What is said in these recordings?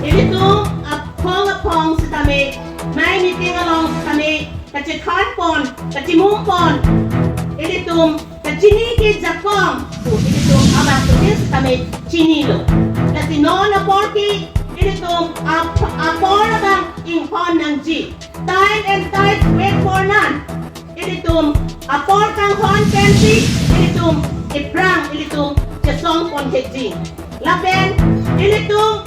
Ilitung apong sa kami, may meeting along sa kami, kasi karpon, kasi mumpon, ilitung kacinigid sa kong, ilitung abang kutin sa kami, chinilo. Kasi noon na 40, ilitung apor abang inhon ng G. Time and tide, wait for none. Ilitung apor kang hon pensi, ilitung ibrang, ilitung jasong konteji. Laben, ilitung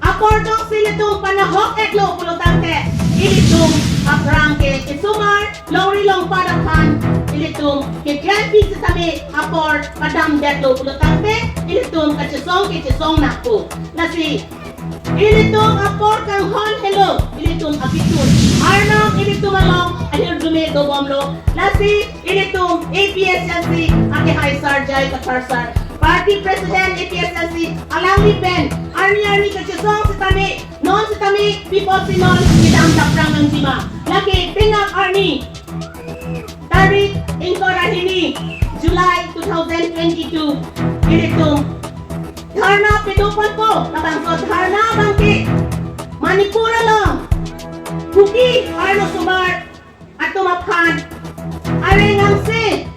apordong silitong panahok eklo pulutante, ilitung aprangke isumar, longrilong padakan, ilitung kiklampi sa tabi, apor padam deklo pulutante, ilitung kachisong naku. Nasi, ilitung apor kang hon hello, ilitung apitun, arnong ilitung along, ahir dume dobomlo, nasi, ilitung APSLC, akihay sarjay katarsar, Party President APSLC, Alangli Ben, Army Kachisong si Tami, non si Tami, people si non, kita ang taprang ng Jima. Laki, Pinak Army, Tarik Inkorahini, July 2022, ilitung, Dharna Pidupan ko, nabangsod Dharna Bangki, Manipura lang, Huki, Arno Sumar, at Tumaphan, Arengang Si,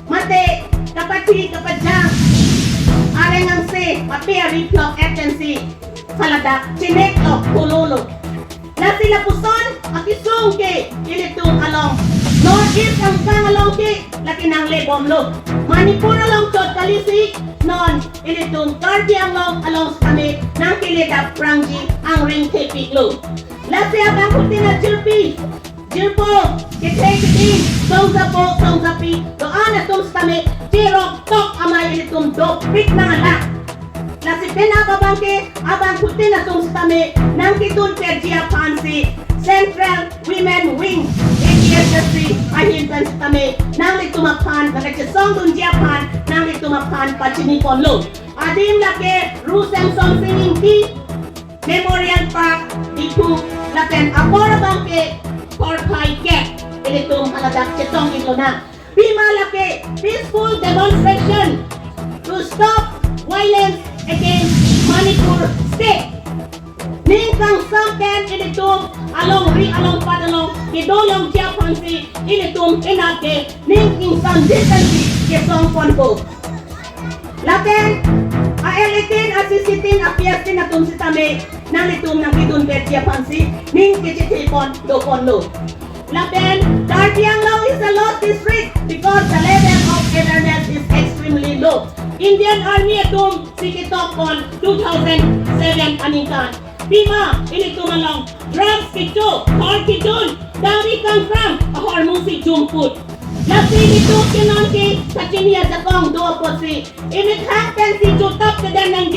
Mate, Kapati, Kapadjang, Arengang Si, Papia Riplok Agency, Haladak, Chineklo, Kulolo. Nasila puson, akisong ke, ilitung along. Northeast ang kangalong ke, laki ng lebomlo. Manipura lang chod kalisi, non, ilitung kardi ang long along sa kami, nang kilidap prangji, ang ring tepiklo. Lasi abang kuti na jirpi, jirpo, kitay, songzapi, doon na tum sa kami, tirok, tok, amay ilitung dopik na alak. Nasi pinababangke, abang kuti na tum sa kami, nang kitun perjia pansi, Central Women Wing, APSLC, ahintan sa kami, nang litumapan, nakasasong dun Japan, nang litumapan, pachinipon lo. Adim laki, Rusem Song Singing Key, Memorial Park, Dipu, laken Apora Bangke, Korpai Kek, ilitung haladak chetong ito na. Pima laki, peaceful demonstration to stop violence against Manipur State. Ningkang sampen ilitung along padalong kidolong Japan si ilitung inake ningking sanditansi kesong ponpo. Laken aelitin asisitin apiasin atum si tame nang litung nang kidun bet Japan si ning kichitipon dokon lo. Laken Dartiang Law is a lost district because the level of awareness is extremely low. Indian Army atum sikitokon 2007 anikan. Bima, ini tumalong, drugs kito, hor kitun, dami kang kram, ahor musik jumput. Lasi nito kinonki, kachiniya sa kong doa po si, imikhakan si juntap ka dan ng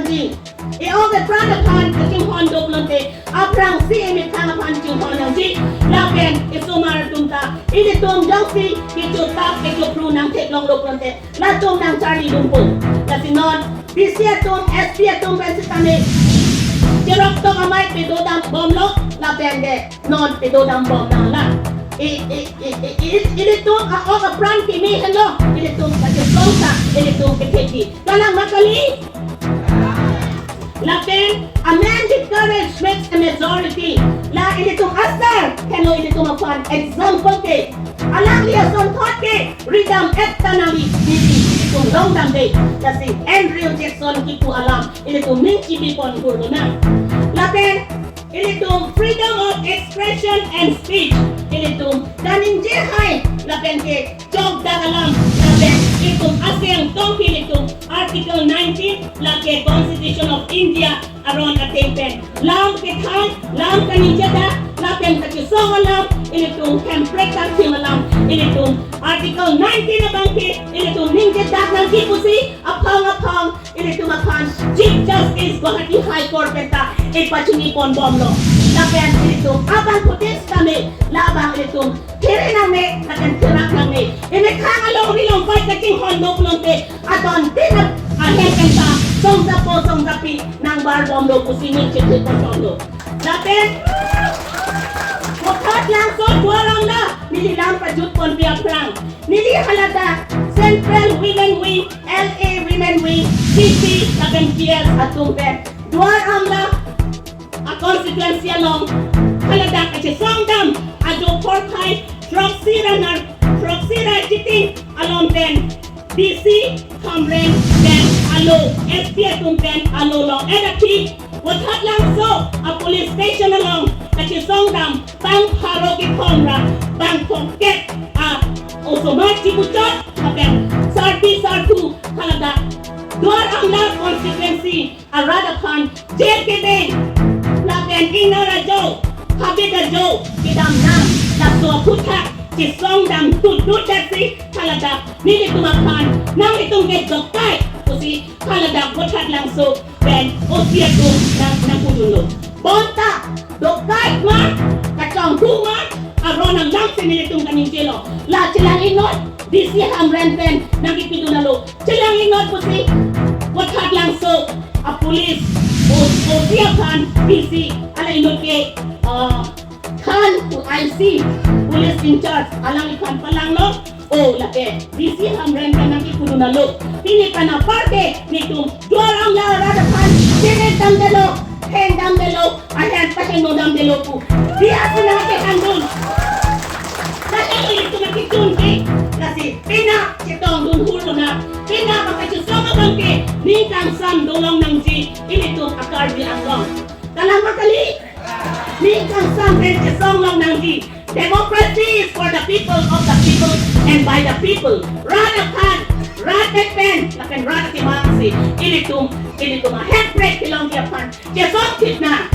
di, Ioga pradakan, kaching hondo blonte, aprang si imikhangapan ching hondong di, laken, isumar tunta, ini tum jong si, kijuntap, kikupru ng teklong lo blonte, latung ng Charlie Lumpo. Lasi non, Bisia tum, SPA tum pensitame. Jirok to kamay pedodang bomlo, la pende non pedodang bom nang la. Ini tum ako ka pran kimi hello. Ini tum kajeslongsa, ini tum kekeki. Kalang makali. Lakin amended courage makes a majority. La ini tum asar, hello ini tum apan example ke. Alang liya son thought ke, ridam eternally. Kung long time day, kasi Andrew Jackson kipu alam, ini tu minci bipon kurdo na. Lapen, ini tu freedom of expression and speech, ini tu danin jehai, lapen ke jog dah alam, lapen itu asyang tongki itu Article 19, lake Constitution of India aron atempen. Lam ke thai, lam kaninjada, lapen kacusong alam, ini tu kemprekan sim alam, ini tu Article 19 na bangke, ini tu ninjada ng kipusi, apang, ini tu makan Chief Justice Guwahati High Court benta, ipachinipon bomlo. Lapen ini tu abang putis kami, labang ini tu kiri nami, lapen tirak nami. Ini kangalong nilong fight kaching hondo plonte, aton tinag ahen kenta, song zapi, nang bar bomlo kusinin chikit bomlo. Lapen, wakat lang so tuwarang na, nililang pajut pon biyak lang. Nili halada, Central Women Wing, LA Women Wing, CC, 7 years at tumpe. Duar amla a consequence along haladak at songdam ado porkai proxira chiting along then DC kamreng then alo SPF then alo long edaki wathat lang so a police station along at songdam bang haroki komra bang pocket automatic butot aben sartu haladak duar amla consequence aradakan jail kideng laben inara jo habida jo kidam nam lakso putak ci songdam tutut dasi haladak nili tumakan nang itong get dokay kusi haladak butat langso ben osia tu nang pudulo bonta dokay ma kacang tuma aron ang lang sinilitong kaning jelo la silang inot disi hamren ben nang ipidunalo silang inot kusi butat langso a police o siya kan DC ala inot ke kan to IC police in charge alang ikan palang no o lape DC hamren kan nang ipidunalo pini ka na parte nitum duarang la rada kan sinetang delo hendam delo ayan pahengo dam delo po dia sunake kandun Kaya ito nakitunti kasi pina sitong dunhulo na pina makachusama bangke ni kang sam dolong ng si ilitong akardi angong. Kalama kali ni kang sam renchesong lang ng si democracy is for the people of the people and by the people. Radakan, radapen, lakan radaki mangsi ilitong a headbreak tilong kiyapan. Kesong kit na